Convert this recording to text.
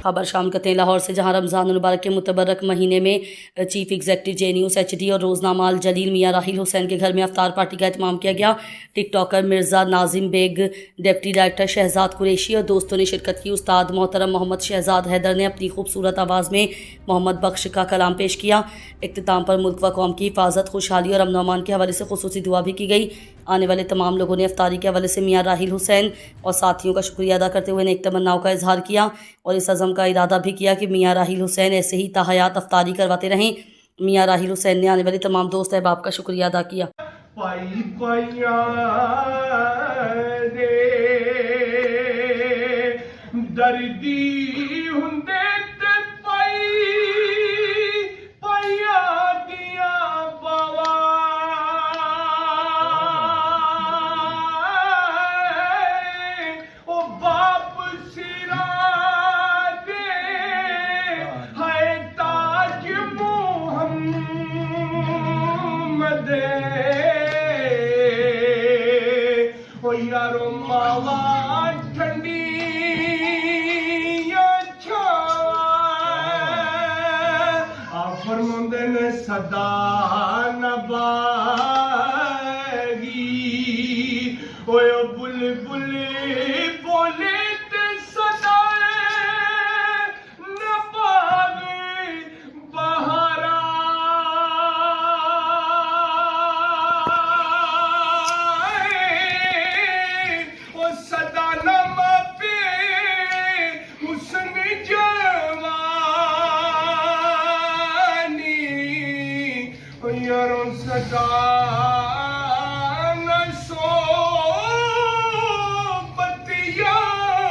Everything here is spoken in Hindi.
खबर शाम करते हैं लाहौर से, जहां रमज़ान मुबारक के मुतबरक महीने में चीफ एग्जीक्यूटिव जे न्यूज़ HD और रोज़नामा अल जलील मियाँ राहिल हुसैन के घर में अफ्तार पार्टी का एहतमाम किया गया। TikToker Mirza Nazim Baig, deputy director Shahzad Qureshi और दोस्तों ने शिरकत की। उस्ताद मोहतरम मोहम्मद शहजाद हैदर ने अपनी खूबसूरत आवाज़ में मोहम्मद बख्श का कलाम पेश किया। इख्तिताम पर मुल्क व कौम की हिफाजत, खुशहाली और अमन अमान के हवाले से खुसूसी दुआ भी की गई। आने वाले तमाम लोगों ने अफ्तारी के हवाले से मियाँ राहिल हुसैन और साथियों का शुक्रिया अदा करते हुए नेक तमन्नाओं का इजहार किया और इस अज़म का इरादा भी किया कि मियाँ राहिल हुसैन ऐसे ही ताहयात अफ्तारी करवाते रहें। मियाँ राहिल हुसैन ने आने वाले तमाम दोस्त अहबाब का शुक्रिया अदा किया। यारो मावा ठंडी फरमाते ने सदा नबागी ओए बुलबुल बोले ते सदा नबागी बहारा ओ सदा नमा पे हुस्न जवानी यारों सदा न सोबत यारा